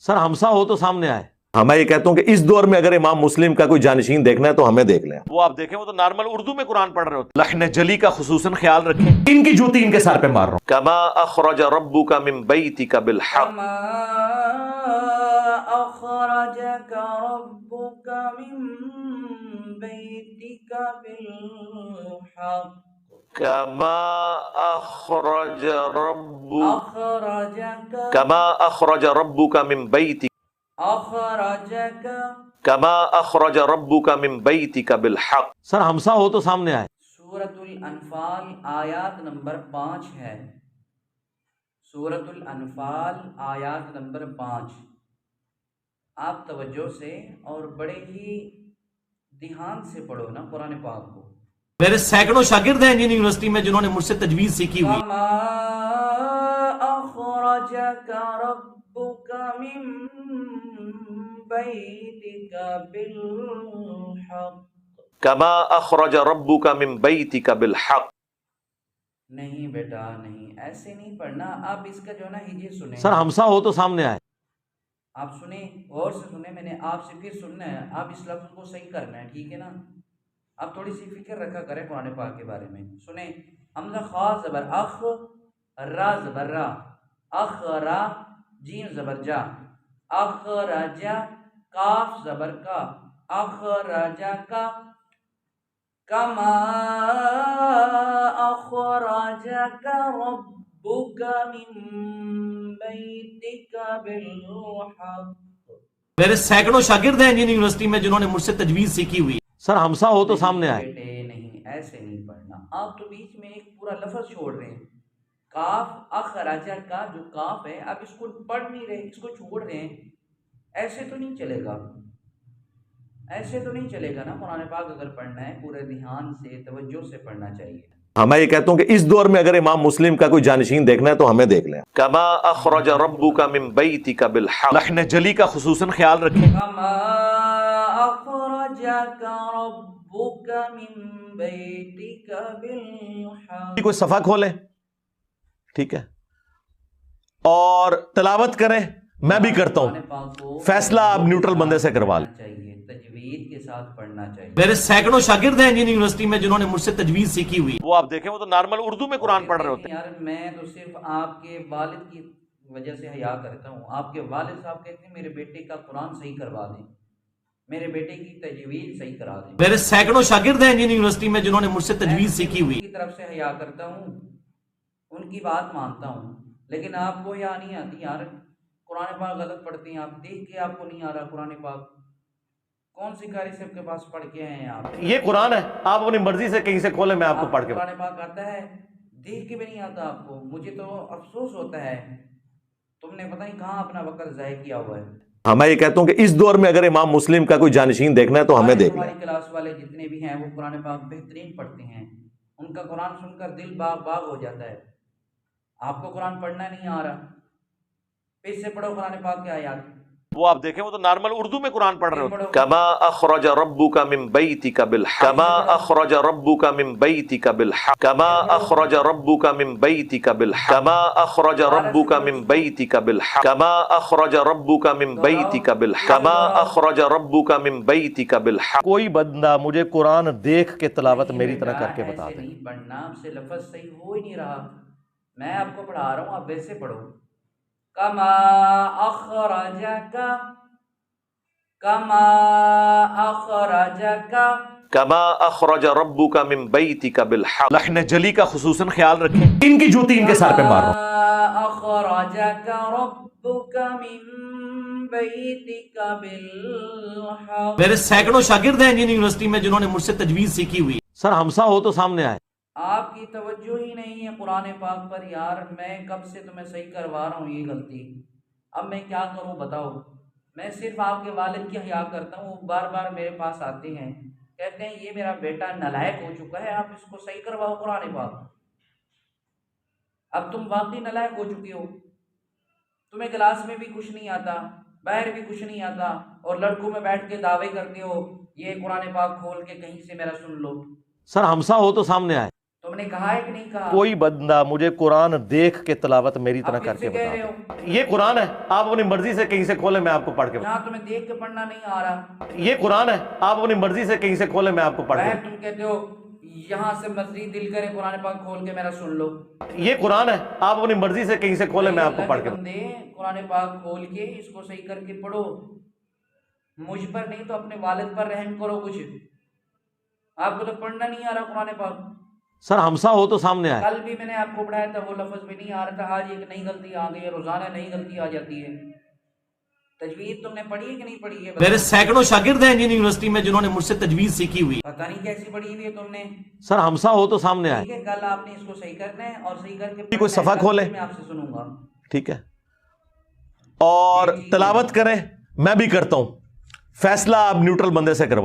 سر ہمسا ہو تو سامنے آئے. میں یہ کہتا ہوں کہ اس دور میں اگر امام مسلم کا کوئی جانشین دیکھنا ہے تو ہمیں دیکھ لیں. وہ آپ دیکھیں وہ تو نارمل اردو میں قرآن پڑھ رہے ہوتے. لحن جلی کا خصوصاً خیال رکھیں. ان کی جوتی ان کے سر پہ مار رہا ہوں. کما اخرج ربک من بیتک بالحق. كما أخرجك ربك من بيتك بالحق کما اخرج ربک أخرجك کما اخرج ربک من بیتک أخرجك کما اخرج ربک من بیتک بالحق. سر ہمسا ہو تو سامنے آئے. سورۃ الانفال آیات نمبر 5 ہے. سورۃ الانفال آیات نمبر 5. آپ توجہ سے اور بڑے ہی دھیان سے پڑھو نا قرآن پاک کو. میرے سینکڑوں شاگرد ہیں انجینئرنگ یونیورسٹی میں جنہوں نے مجھ سے تجوید سیکھی ہوئی. کما اخرجک ربک من بیتک بالحق. کما اخرج ربک من بیتک بالحق. نہیں بیٹا نہیں، ایسے نہیں پڑھنا. آپ اس کا جو ہے نا ہجے سنیں. سر ہمسا ہو تو سامنے آئے. آپ سنیں، غور سے سنیں. میں نے آپ سے پھر سننا ہے. آپ اس لفظ کو صحیح کرنا ہے، ٹھیک ہے نا. آپ تھوڑی سی فکر رکھا کریں قرآن پاک کے بارے میں. سنیں. حمزہ خا زبر اخ، را زبر را، اخ را، جیم زبر جا، اخرجا، کاف زبر کا، اخرجا کا، کما اخرجک ربک من بیتک بالحق. میرے سینکڑوں شاگرد ہیں انجینئرنگ یونیورسٹی میں جنہوں نے مجھ سے تجوید سیکھی ہوئی. سر ہمسا ہو تو سامنے آئے. بیٹے نہیں، ایسے نہیں پڑھنا. آپ تو بیچ میں ایک پورا لفظ چھوڑ رہے ہیں. کاف اخرجہ کا جو کاف ہے، آپ اس کو پڑھ نہیں رہے، اس کو چھوڑ رہے ہیں. ایسے تو نہیں چلے گا، ایسے تو نہیں چلے گا نا. قرآن پاک اگر پڑھنا ہے پورے دھیان سے توجہ سے پڑھنا چاہیے. میں یہ کہتا ہوں کہ اس دور میں اگر امام مسلم کا کوئی جانشین دیکھنا ہے تو ہمیں دیکھ لیں. کما اخرج ربک من بیتک بالحق. لحن جلی کا خصوصاً خیال رکھیں. کما اخرجک ربک من بیتک بالحق. کوئی صفحہ کھولیں، ٹھیک ہے، اور تلاوت کریں. میں بھی کرتا ہوں. فیصلہ آپ نیوٹرل بندے سے کروا لیں. چاہیے تجوید کے ساتھ پڑھنا چاہیے. میرے سینکڑوں شاگرد ہیں انجینئرنگ یونیورسٹی میں جنہوں نے مجھ سے تجوید سیکھی ہوئی. وہ آپ دیکھیں وہ تو نارمل اردو میں قرآن پڑھ رہے ہوتے ہیں. یار میں تو صرف آپ کے والد کی وجہ سے حیا کرتا ہوں. آپ کے والد صاحب کہتے ہیں میرے بیٹے کا قرآن صحیح کروا دیں، میرے بیٹے کی تجوید صحیح کرا دیں. میرے سینکڑوں شاگرد ہیں انجینئرنگ یونیورسٹی میں جنہوں نے مجھ سے تجوید سیکھی ہوئی. ان کی طرف سے حیا کرتا ہوں، ان کی بات مانتا ہوں. لیکن آپ کو یا نہیں آتی یار. قرآن پاک غلط پڑھتے ہیں آپ، دیکھ کے آپ کو نہیں آ رہا قرآن پاک. کون سی قاری صاحب کے پاس پڑھ کے آئے ہیں آپ؟ یہ قرآن ہے، آپ اپنی مرضی سے کہیں سے کھولیں، میں آپ کو پڑھ کے. قرآن پاک آتا ہے، دیکھ کے بھی نہیں آتا آپ کو. مجھے تو افسوس ہوتا ہے، تم نے پتہ نہیں کہاں اپنا وقت ضائع کیا ہوا ہے. میں یہ کہتا ہوں کہ اس دور میں اگر امام مسلم کا کوئی جانشین دیکھنا ہے تو ہمیں دیکھ لیں. ہماری کلاس والے جتنے بھی ہیں وہ قرآن پاک بہترین پڑھتے ہیں. ان کا قرآن سن کر دل باغ باغ ہو جاتا ہے. آپ کو قرآن پڑھنا نہیں آ رہا، پھر سے پڑھو قرآن پاک کے آیات. وہ آپ دیکھیں وہ تو نارمل اردو میں قرآن پڑھ رہے ہوتے ہیں. کما اخرج ربک من بیتک بالحق. کما اخرج ربک من بیتک بالحق. کما اخرج ربک من بیتک بالحق. کما اخرج ربک من بیتک بالحق. کما اخرج ربک من بیتک بالحق. کما اخرج ربک من بیتک بالحق. کوئی بندہ مجھے قرآن دیکھ کے تلاوت میری طرح کر کے بتا ایسے دے. نہیں پڑھنا، آپ سے لفظ صحیح ہو ہی نہیں رہا. میں آپ کو پڑھا رہا ہوں، آپ ویسے پڑھو. کما اخرجک، کما اخرجک، کما اخرج ربک من بیتک بالحق. لحن جلی کا خصوصاً خیال رکھیں. ان کی جوتی ان کے سر پہ مار رہا ہوں. اخرجک ربک من بیتک بالحق. میرے سینکڑوں شاگرد ہیں انجینئرنگ یونیورسٹی میں جنہوں نے مجھ سے تجوید سیکھی ہوئی. سر ہمسا ہو تو سامنے آئے. آپ کی توجہ ہی نہیں ہے قرآن پاک پر یار. میں کب سے تمہیں صحیح کروا رہا ہوں یہ غلطی. اب میں کیا کروں بتاؤ. میں صرف آپ کے والد کی حیا کرتا ہوں. وہ بار بار میرے پاس آتے ہیں، کہتے ہیں یہ میرا بیٹا نالائق ہو چکا ہے، آپ اس کو صحیح کرواؤ قرآن پاک. اب تم واقعی نالائق ہو چکے ہو. تمہیں کلاس میں بھی کچھ نہیں آتا، باہر بھی کچھ نہیں آتا، اور لڑکوں میں بیٹھ کے دعوے کرتے ہو یہ قرآن پاک کھول کے کہیں سے میرا سن لو. سر ہمسا ہو تو سامنے آئے. تم نے نے کہا ہے کہ نہیں کہا؟ کوئی بندہ مجھے قرآن دیکھ کے تلاوت میری طرح آپ کر کس کے سے کہہ رہے بتا ہو؟ یہ قرآن ہے، آپ اپنی مرضی سے کہیں سے کھولیں میں آپ کو پڑھ کے یہاں تمہیں دیکھ کے پڑھنا نہیں آ رہا، یہ قرآن ہے، آپ اپنی مرضی سے کہیں سے کھولیں میں آپ کو پڑھ کے تم کہتے ہو یہاں سے مزید دل کرے قرآن پاک کھول کے میرا سن لو۔ یہ قرآن ہے، آپ اپنی مرضی سے کہیں سے کھولیں میں آپ کو اللہ پڑھ کے کے بندے قرآن پاک کھول کے اس کو صحیح کر کے پڑھو، مجھ پر نہیں تو اپنے والد پر رحم کرو کچھ، آپ کو تو پڑھنا نہیں آ رہا قرآن پاک۔ سر ہمسا ہو تو سامنے آئے۔ کل بھی میں نے آپ کو پڑھایا تھا، وہ لفظ بھی نہیں آ رہا تھا، آج ایک نئی غلطی آ گئی ہے، روزانہ نئی غلطی آ جاتی ہے۔ تجوید تم نے پڑھی ہے کہ نہیں پڑھی ہے؟ میرے سینکڑوں شاگرد ہیں انجینئرنگ یونیورسٹی میں جنہوں نے مجھ سے تجوید سیکھی ہوئی۔ پتہ نہیں کیسی پڑھی ہوئی ہے تم نے۔ سر ہمسا ہو تو سامنے آئے۔ ٹھیک ہے، کل آپ نے اس کو صحیح کرنا ہے اور صحیح کر کے کوئی صفحہ کھولے، میں آپ سے سنوں گا، ٹھیک ہے، اور تلاوت کریں، میں بھی کرتا ہوں، فیصلہ آپ نیوٹرل بندے سے کروا